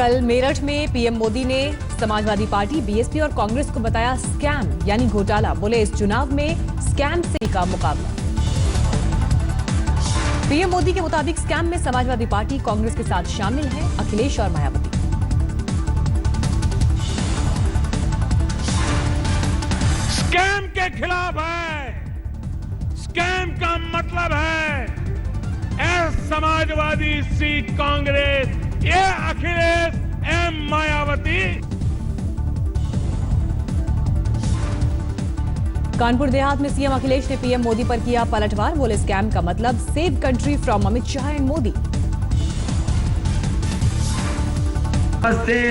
कल मेरठ में पीएम मोदी ने समाजवादी पार्टी, बीएसपी और कांग्रेस को बताया स्कैम यानी घोटाला। बोले इस चुनाव में स्कैम से का मुकाबला। पीएम मोदी के मुताबिक स्कैम में समाजवादी पार्टी, कांग्रेस के साथ शामिल हैं अखिलेश और मायावती। स्कैम के खिलाफ है। स्कैम का मतलब है समाजवादी सी कांग्रेस, ये अखिलेश एम मायावती। कानपुर देहात में सीएम अखिलेश ने पीएम मोदी पर किया पलटवार। बोले स्कैम का मतलब save country from Amit Shah and Modi.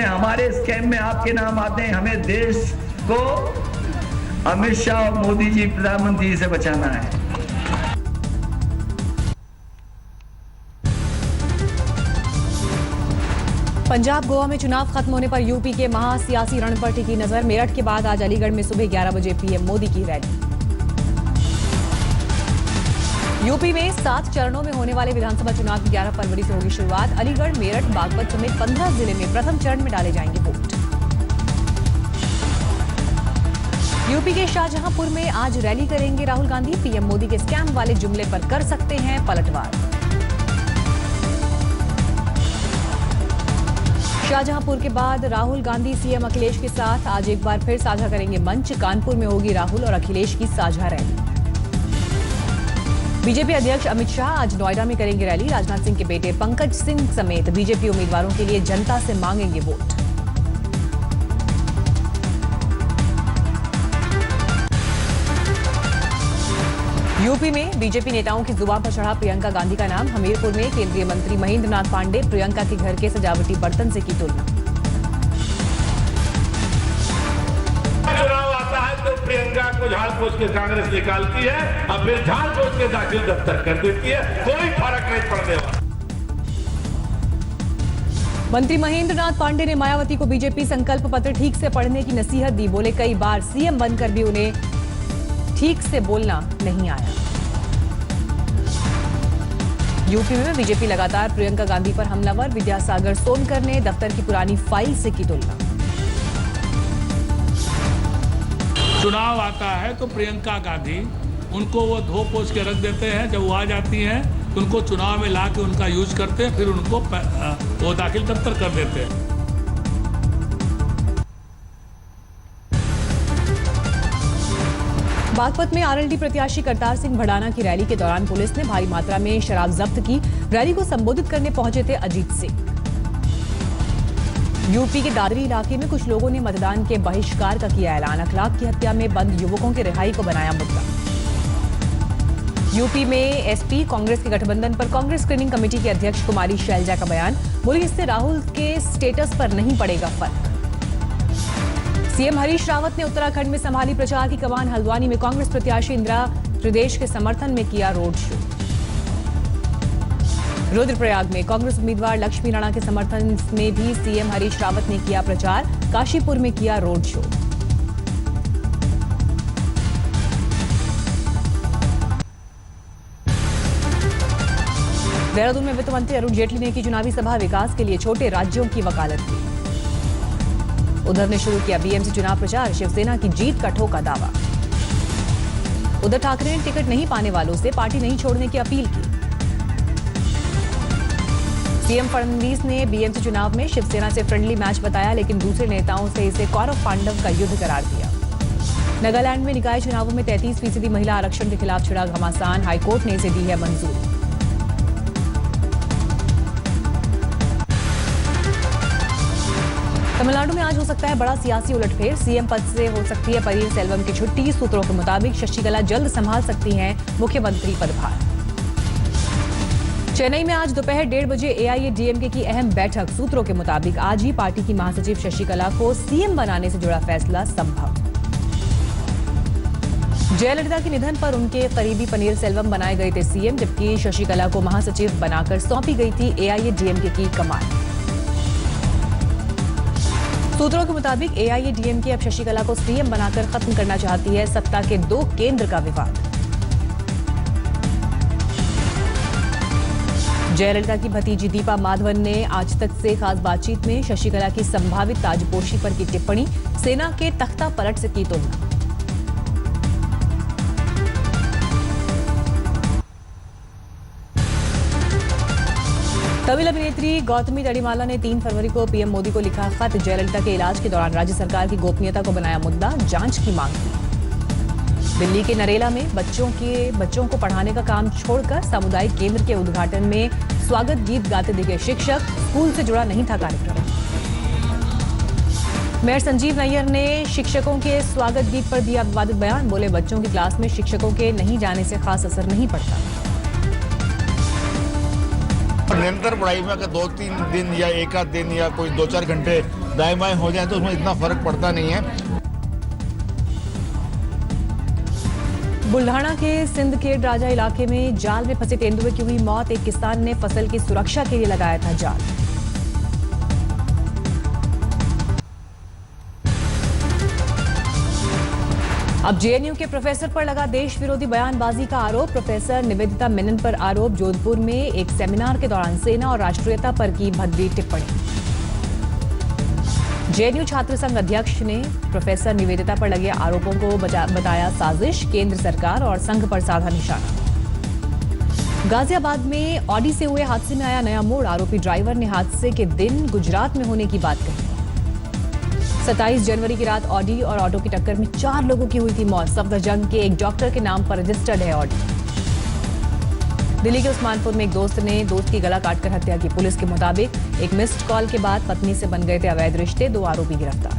हमारे स्कैम में आपके नाम आते हैं। हमें देश को अमित शाह और मोदी जी प्रधानमंत्री जी से बचाना है। पंजाब गोवा में चुनाव खत्म होने पर यूपी के महासियासी रण पर टिकी नजर। मेरठ के बाद आज अलीगढ़ में सुबह 11 बजे पीएम मोदी की रैली। यूपी में 7 चरणों में होने वाले विधानसभा चुनाव की 11 फरवरी से होगी शुरुआत। अलीगढ़, मेरठ, बागपत समेत 15 जिले में प्रथम चरण में डाले जाएंगे वोट। यूपी के शाहजहांपुर में आज रैली करेंगे राहुल गांधी। पीएम मोदी के स्कैम वाले जुमले पर कर सकते हैं पलटवार। शाहजहांपुर के बाद राहुल गांधी सीएम अखिलेश के साथ आज एक बार फिर साझा करेंगे मंच। कानपुर में होगी राहुल और अखिलेश की साझा रैली। बीजेपी अध्यक्ष अमित शाह आज नोएडा में करेंगे रैली। राजनाथ सिंह के बेटे पंकज सिंह समेत बीजेपी उम्मीदवारों के लिए जनता से मांगेंगे वोट। यूपी में बीजेपी नेताओं की जुबान पर चढ़ा प्रियंका गांधी का नाम। हमीरपुर में केंद्रीय मंत्री महेंद्र नाथ पांडे प्रियंका के घर के सजावटी बर्तन से की तुलना। चुनाव आता है तो प्रियंका को झाड़ पोछ के कांग्रेस निकालती है और फिर झाड़ पोछ के दाखिल दफ्तर कर देती है। कोई फर्क नहीं पड़ने वाला। मंत्री महेंद्र नाथ पांडे ने मायावती को बीजेपी संकल्प पत्र ठीक से पढ़ने की नसीहत दी। बोले कई बार सीएम बनकर भी उन्हें ठीक से बोलना नहीं आया। यूपी में बीजेपी लगातार प्रियंका गांधी पर हमलावर। विद्यासागर सोनकर ने दफ्तर की पुरानी फाइल से की तुलना। चुनाव आता है तो प्रियंका गांधी उनको वो धो पोछ के रख देते हैं। जब वो आ जाती हैं तो उनको चुनाव में ला के उनका यूज करते हैं, फिर उनको वो दाखिल दफ्तर कर देते हैं। बागपत में आरएलडी प्रत्याशी करतार सिंह भड़ाना की रैली के दौरान पुलिस ने भारी मात्रा में शराब जब्त की। रैली को संबोधित करने पहुंचे थे अजीत सिंह। यूपी के दादरी इलाके में कुछ लोगों ने मतदान के बहिष्कार का किया ऐलान। अखलाक की हत्या में बंद युवकों की रिहाई को बनाया मुद्दा। यूपी में एसपी कांग्रेस के गठबंधन पर कांग्रेस स्क्रीनिंग कमेटी की अध्यक्ष कुमारी शैलजा का बयान। बोली इससे राहुल के स्टेटस पर नहीं पड़ेगा फर्क। सीएम हरीश रावत ने उत्तराखंड में संभाली प्रचार की कमान। हल्द्वानी में कांग्रेस प्रत्याशी इंदिरा प्रदेश के समर्थन में किया रोड शो। रुद्रप्रयाग में कांग्रेस उम्मीदवार लक्ष्मी राणा के समर्थन में भी सीएम हरीश रावत ने किया प्रचार। काशीपुर में किया रोड शो। देहरादून में वित्त मंत्री अरुण जेटली ने की चुनावी सभा। विकास के लिए छोटे राज्यों की वकालत की। उद्धव ने शुरू किया बीएमसी चुनाव प्रचार। शिवसेना की जीत का ठोका दावा। उद्धव ठाकरे ने टिकट नहीं पाने वालों से पार्टी नहीं छोड़ने की अपील की। सीएम फडणवीस ने बीएमसी चुनाव में शिवसेना से फ्रेंडली मैच बताया, लेकिन दूसरे नेताओं से इसे कौरव पांडव का युद्ध करार दिया। नागालैंड में निकाय चुनावों में 33% महिला आरक्षण के खिलाफ छिड़ा घमासान। हाईकोर्ट ने इसे दी है मंजूरी। तमिलनाडु में आज हो सकता है बड़ा सियासी उलटफेर। सीएम पद से हो सकती है पनीरसेल्वम की छुट्टी। सूत्रों के मुताबिक शशिकला जल्द संभाल सकती हैं मुख्यमंत्री पदभार। चेन्नई में आज दोपहर 1:30 बजे एआईएडीएमके की अहम बैठक। सूत्रों के मुताबिक आज ही पार्टी की महासचिव शशिकला को सीएम बनाने से जुड़ा फैसला संभव। जयललिता के निधन पर उनके करीबी पनीरसेल्वम बनाए गए थे सीएम, जबकि शशिकला को महासचिव बनाकर सौंपी गई थी एआईएडीएमके की कमान। सूत्रों के मुताबिक एआईएडीएमके अब शशिकला को सीएम बनाकर खत्म करना चाहती है सत्ता के 2 केंद्र का विवाद। जयललिता की भतीजी दीपा माधवन ने आज तक से खास बातचीत में शशिकला की संभावित ताजपोशी पर की टिप्पणी, सेना के तख्ता पलट से की तुलना। तमिल अभिनेत्री गौतमी दड़ीमाला ने 3 फरवरी को पीएम मोदी को लिखा खत, जयललिता के इलाज के दौरान राज्य सरकार की गोपनीयता को बनाया मुद्दा, जांच की मांग की। दिल्ली के नरेला में बच्चों को पढ़ाने का काम छोड़कर सामुदायिक केंद्र के उद्घाटन में स्वागत गीत गाते दिखे शिक्षक, स्कूल से जुड़ा नहीं था कार्यक्रम। मेयर संजीव नैयर ने शिक्षकों के स्वागत गीत पर दिया विवादित बयान, बोले बच्चों की क्लास में शिक्षकों के नहीं जाने से खास असर नहीं पड़ता। निरंतर पढ़ाई में अगर 2-3 दिन या एक आध दिन या कोई 2-4 घंटे दाएं बाएं हो जाए तो उसमें इतना फर्क पड़ता नहीं है। बुल्ढाना के सिंदखेड़ राजा इलाके में जाल में फंसे तेंदुए की हुई मौत, एक किसान ने फसल की सुरक्षा के लिए लगाया था जाल। अब जेएनयू के प्रोफेसर पर लगा देश विरोधी बयानबाजी का आरोप, प्रोफेसर निवेदिता मेनन पर आरोप, जोधपुर में एक सेमिनार के दौरान सेना और राष्ट्रीयता पर की भद्दी टिप्पणी। जेएनयू छात्र संघ अध्यक्ष ने प्रोफेसर निवेदिता पर लगे आरोपों को बताया साजिश, केंद्र सरकार और संघ पर साधा निशाना। गाजियाबाद में ऑडी से हुए हादसे में आया नया मोड़, आरोपी ड्राइवर ने हादसे के दिन गुजरात में होने की बात कही। 27 जनवरी की रात ऑडी और ऑटो की टक्कर में 4 लोगों की हुई थी मौत। सफदरजंग के एक डॉक्टर के नाम पर रजिस्टर्ड है ऑडी। दिल्ली के उस्मानपुर में एक दोस्त ने दोस्त की गला काटकर हत्या की। पुलिस के मुताबिक एक मिस्ड कॉल के बाद पत्नी से बन गए थे अवैध रिश्ते, 2 आरोपी गिरफ्तार।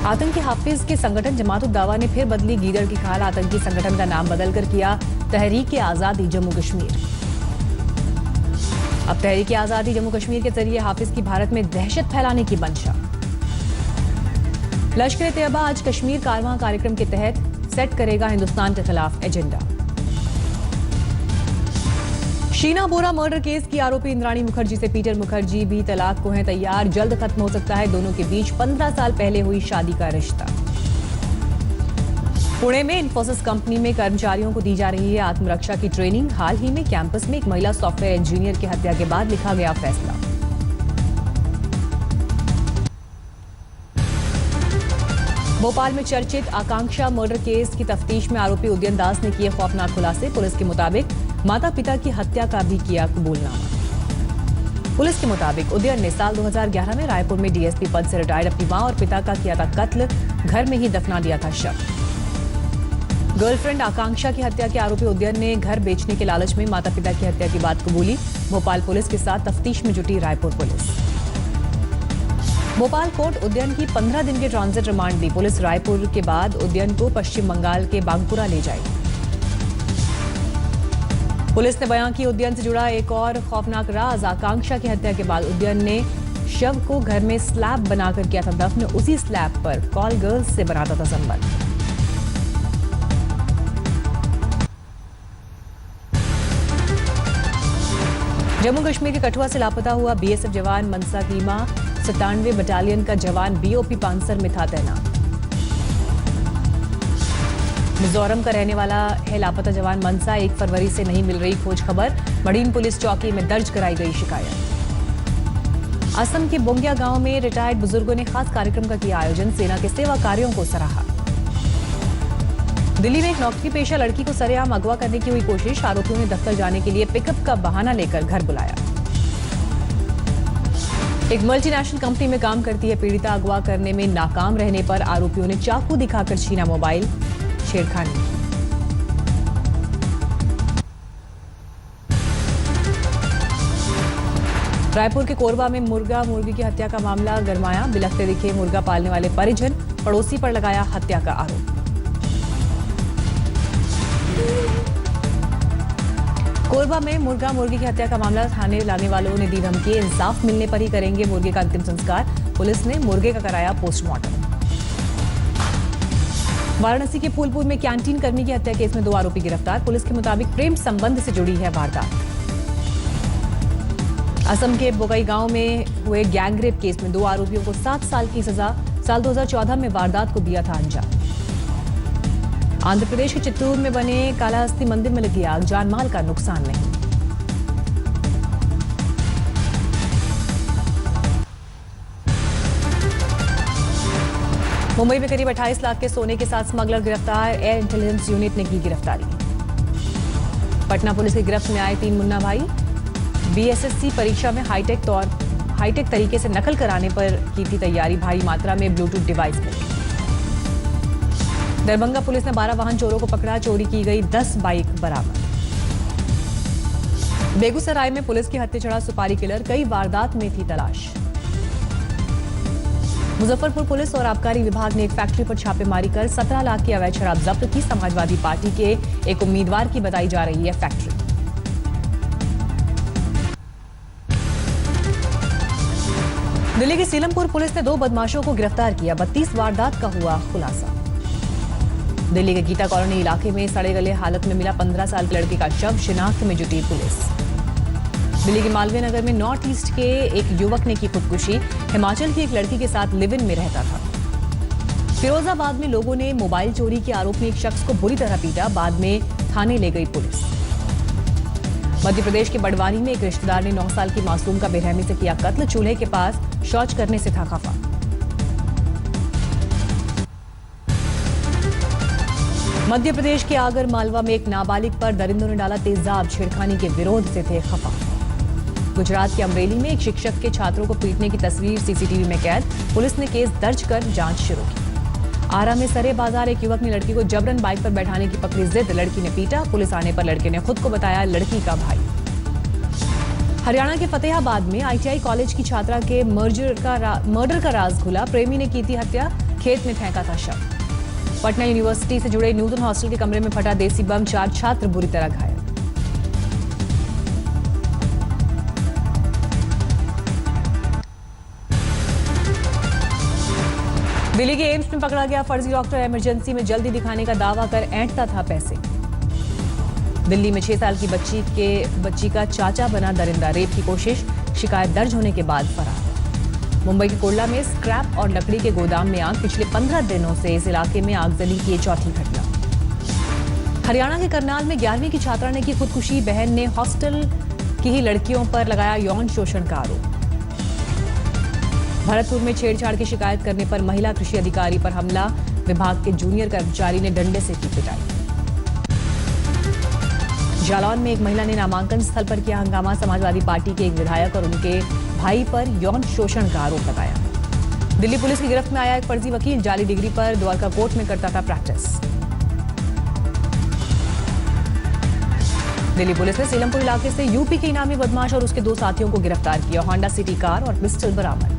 आतंकी हाफिज के संगठन जमात-उद-दावा ने फिर बदली गीदड़ की खाल, आतंकी संगठन का नाम बदलकर किया तहरीक-ए-आजादी जम्मू कश्मीर। अब तहरीक-ए-आजादी जम्मू कश्मीर के जरिए हाफिज की भारत में दहशत फैलाने की मंशा। लश्कर-ए-तैयबा आज कश्मीर कारवां कार्यक्रम के तहत सेट करेगा हिंदुस्तान के खिलाफ एजेंडा। शीना बोरा मर्डर केस की आरोपी इंद्राणी मुखर्जी से पीटर मुखर्जी भी तलाक को हैं तैयार, जल्द खत्म हो सकता है दोनों के बीच 15 साल पहले हुई शादी का रिश्ता। पुणे में इंफोसिस कंपनी में कर्मचारियों को दी जा रही है आत्मरक्षा की ट्रेनिंग। हाल ही में कैंपस में एक महिला सॉफ्टवेयर इंजीनियर की हत्या के बाद लिखा गया फैसला। भोपाल में चर्चित आकांक्षा मर्डर केस की तफ्तीश में आरोपी उदयन दास ने किए खौफनाक खुलासे। पुलिस के मुताबिक माता पिता की हत्या का भी किया कबूलनामा। पुलिस के मुताबिक उदयन ने साल 2011 में रायपुर में डीएसपी पद से रिटायर्ड अपनी मां और पिता का किया था कत्ल, घर में ही दफना दिया था शव। गर्लफ्रेंड आकांक्षा की हत्या के आरोपी उदयन ने घर बेचने के लालच में माता पिता की हत्या की बात कबूली। भोपाल पुलिस के साथ तफ्तीश में जुटी रायपुर पुलिस। भोपाल कोर्ट उदयन की 15 दिन के ट्रांजिट रिमांड दी। पुलिस रायपुर के बाद उदयन को पश्चिम बंगाल के बांकुरा ले जाएगी। पुलिस ने बयां की उदयन से जुड़ा एक और खौफनाक राज, आकांक्षा की हत्या के बाद उदयन ने शव को घर में स्लैब बनाकर किया था दफन। उसी स्लैब पर कॉल गर्ल्स से बनाता था संबंध। जम्मू कश्मीर के कठुआ से लापता हुआ बीएसएफ जवान मनसा कीमा 97 बटालियन का जवान बीओपी पानसर में था तैनात। मिजोरम का रहने वाला है लापता जवान मनसा, 1 फरवरी से नहीं मिल रही खोज खबर। मडीन पुलिस चौकी में दर्ज कराई गई शिकायत। असम के बोंगिया गांव में रिटायर्ड बुजुर्गों ने खास कार्यक्रम का किया आयोजन, सेना के सेवा कार्यों को सराहा। दिल्ली में एक नौकरी पेशा लड़की को सरेआम अगवा करने की हुई कोशिश, आरोपियों ने दफ्तर जाने के लिए पिकअप का बहाना लेकर घर बुलाया। एक मल्टीनेशनल कंपनी में काम करती है पीड़िता, अगवा करने में नाकाम रहने पर आरोपियों ने चाकू दिखाकर छीना मोबाइल, छेड़खानी। रायपुर के कोरबा में मुर्गा मुर्गी की हत्या का मामला गरमाया, बिलखते दिखे मुर्गा पालने वाले परिजन, पड़ोसी पर लगाया हत्या का आरोप। कोरबा में मुर्गा मुर्गी की हत्या का मामला, थाने लाने वालों ने दी धमकी, इंसाफ मिलने पर ही करेंगे मुर्गे का अंतिम संस्कार। पुलिस ने मुर्गे का कराया पोस्टमार्टम। वाराणसी के फूलपुर में कैंटीन कर्मी की हत्या केस में 2 आरोपी गिरफ्तार। पुलिस के मुताबिक प्रेम संबंध से जुड़ी है वारदात। असम के बोगई गांव में हुए गैंगरेप केस में 2 आरोपियों को 7 साल की सजा, साल 2014 में वारदात को दिया था अंजाम। आंध्र प्रदेश के चित्तूर में बने कालाहस्ती मंदिर में लगी आग, जानमाल का नुकसान नहीं। मुंबई में करीब 28 लाख के सोने के साथ स्मगलर गिरफ्तार, एयर इंटेलिजेंस यूनिट ने की गिरफ्तारी। पटना पुलिस की गिरफ्त में आए 3 मुन्ना भाई, बीएसएससी परीक्षा में हाईटेक तरीके से नकल कराने पर की थी तैयारी, भारी मात्रा में ब्लूटूथ डिवाइस मिले। दरभंगा पुलिस ने 12 वाहन चोरों को पकड़ा, चोरी की गई 10 बाइक बरामद। बेगूसराय में पुलिस के हत्थे चढ़ा सुपारी किलर, कई वारदात में थी तलाश। मुजफ्फरपुर पुलिस और आबकारी विभाग ने एक फैक्ट्री पर छापेमारी कर 17 लाख की अवैध शराब जब्त की। समाजवादी पार्टी के एक उम्मीदवार की बताई जा रही है फैक्ट्री। दिल्ली के सीलमपुर पुलिस ने 2 बदमाशों को गिरफ्तार किया, 32 वारदात का हुआ खुलासा। दिल्ली के गीता कॉलोनी इलाके में सड़े गले हालत में मिला 15 साल के लड़के का शव, शिनाख्त में जुटी पुलिस। दिल्ली के मालवीय नगर में नॉर्थ ईस्ट के एक युवक ने की खुदकुशी, हिमाचल की एक लड़की के साथ लिव इन में रहता था। फिरोजाबाद में लोगों ने मोबाइल चोरी के आरोप में एक शख्स को बुरी तरह पीटा, बाद में थाने ले गई पुलिस। मध्य प्रदेश के बड़वानी में एक रिश्तेदार ने 9 साल की मासूम का बेरहमी से किया कत्ल, चूल्हे के पास शौच करने से था खफा। मध्य प्रदेश के आगर मालवा में एक नाबालिग पर दरिंदों ने डाला तेजाब, छेड़खानी के विरोध से थे खफा। गुजरात के अमरेली में एक शिक्षक के छात्रों को पीटने की तस्वीर सीसीटीवी में कैद, पुलिस ने केस दर्ज कर जांच शुरू की। आरा में सरे बाजार एक युवक ने लड़की को जबरन बाइक पर बैठाने की पकड़ी जिद, लड़की ने पीटा, पुलिस आने पर लड़के ने खुद को बताया लड़की का भाई। हरियाणा के फतेहाबाद में आईटीआई कॉलेज की छात्रा के मर्डर का राज खुला, प्रेमी ने की थी हत्या, खेत में फेंका था शव। पटना यूनिवर्सिटी से जुड़े न्यूटन हॉस्टल के कमरे में फटा देसी बम, 4 छात्र बुरी तरह घायल। दिल्ली के एम्स में पकड़ा गया फर्जी डॉक्टर, इमरजेंसी में जल्दी दिखाने का दावा कर ऐंठता था पैसे। दिल्ली में 6 साल की बच्ची का चाचा बना दरिंदा, रेप की कोशिश, शिकायत दर्ज होने के बाद फरार। मुंबई के कोडला में स्क्रैप और लकड़ी के गोदाम में आग, पिछले 15 दिनों से इस इलाके में आगजनी की 4थी घटना। हरियाणा के करनाल में 11वीं की छात्रा ने की खुदकुशी, बहन ने हॉस्टल की ही लड़कियों पर लगाया यौन शोषण का आरोप। भरतपुर में छेड़छाड़ की शिकायत करने पर महिला कृषि अधिकारी पर हमला, विभाग के जूनियर कर्मचारी ने डंडे से की पिटाई। जालौन में एक महिला ने नामांकन स्थल पर किया हंगामा, समाजवादी पार्टी के एक विधायक और उनके भाई पर यौन शोषण का आरोप लगाया। दिल्ली पुलिस की गिरफ्त में आया एक फर्जी वकील, जाली डिग्री पर द्वारका कोर्ट में करता था प्रैक्टिस। दिल्ली पुलिस ने सीलमपुर इलाके से यूपी के इनामी बदमाश और उसके 2 साथियों को गिरफ्तार किया, होंडा सिटी कार और पिस्टल बरामद।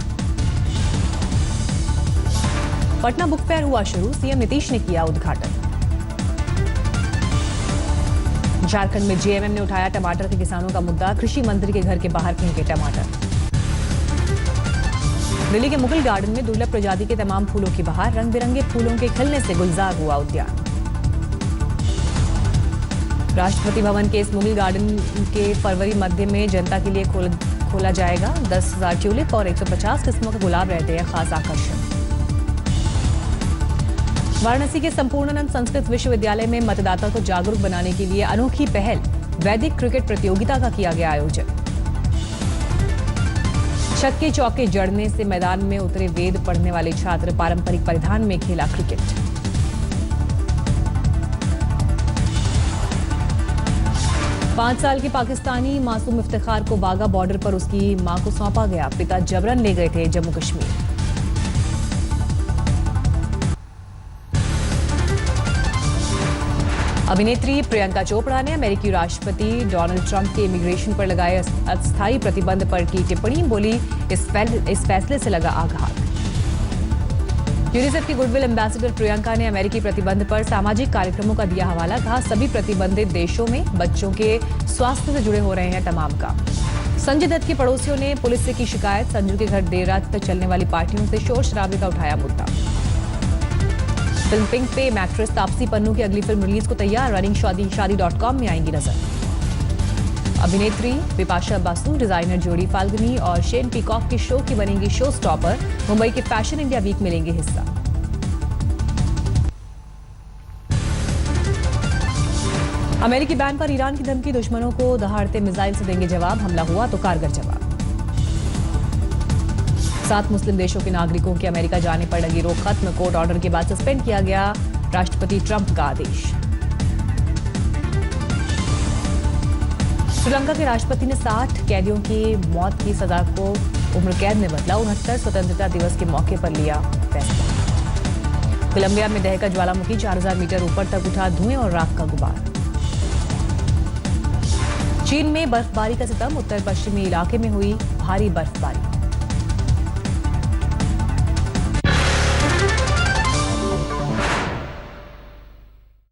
पटना बुक फेयर हुआ शुरू, सीएम नीतीश ने किया उद्घाटन। झारखंड में जेएमएम ने उठाया टमाटर के किसानों का मुद्दा, कृषि मंत्री के घर के बाहर फेंके टमाटर। दिल्ली के मुगल गार्डन में दुर्लभ प्रजाति के तमाम फूलों की बहार, रंग बिरंगे फूलों के खिलने से गुलजार हुआ उद्यान। राष्ट्रपति भवन के इस मुगल गार्डन के फरवरी मध्य में जनता के लिए खोला जाएगा। 10,000 ट्यूलिप और 150 किस्मों के गुलाब रहते हैं खास आकर्षण। वाराणसी के संपूर्णानंद संस्कृत विश्वविद्यालय में मतदाता को जागरूक बनाने के लिए अनोखी पहल, वैदिक क्रिकेट प्रतियोगिता का किया गया आयोजन। छक्के चौके जड़ने से मैदान में उतरे वेद पढ़ने वाले छात्र, पारंपरिक परिधान में खेला क्रिकेट। पांच साल के पाकिस्तानी मासूम इफ्तिखार को बागा बॉर्डर पर उसकी मां को सौंपा गया, पिता जबरन ले गए थे जम्मू कश्मीर। अभिनेत्री प्रियंका चोपड़ा ने अमेरिकी राष्ट्रपति डोनाल्ड ट्रंप के इमिग्रेशन पर लगाए अस्थायी प्रतिबंध पर की टिप्पणी, बोली इस फैसले से लगा आघात। यूनिसेफ की गुडविल एम्बेसडर प्रियंका ने अमेरिकी प्रतिबंध पर सामाजिक कार्यक्रमों का दिया हवाला, कहा सभी प्रतिबंधित देशों में बच्चों के स्वास्थ्य से जुड़े हो रहे हैं तमाम काम। संजय दत्त के पड़ोसियों ने पुलिस से की शिकायत, संजू के घर देर रात तक चलने वाली पार्टियों से शोर शराबे का उठाया मुद्दा। फिल्म पिंक पे एक्ट्रेस तापसी पन्नू की अगली फिल्म रिलीज को तैयार, रनिंग शादी.com में आएंगी नजर। अभिनेत्री बिपाशा बासु, डिजाइनर जोड़ी फाल्गुनी और शेन पीकॉक के शो की बनेंगी शो स्टॉपर, मुंबई के फैशन इंडिया वीक में लेंगे हिस्सा। अमेरिकी बैन पर ईरान की धमकी, दुश्मनों को दहाड़ते मिसाइल से देंगे जवाब, हमला हुआ तो कारगर जवाब। 7 मुस्लिम देशों के नागरिकों के अमेरिका जाने पर लगी रोक खत्म, कोर्ट ऑर्डर के बाद सस्पेंड किया गया राष्ट्रपति ट्रंप का आदेश। श्रीलंका के राष्ट्रपति ने 60 कैदियों की मौत की सजा को उम्र कैद में बदला, 69 स्वतंत्रता दिवस के मौके पर लिया फैसला। कोलंबिया में दहका ज्वालामुखी, 4000 मीटर ऊपर तक उठा धुएं और राख का गुबार। चीन में बर्फबारी का सितम, उत्तर पश्चिमी इलाके में हुई भारी बर्फबारी।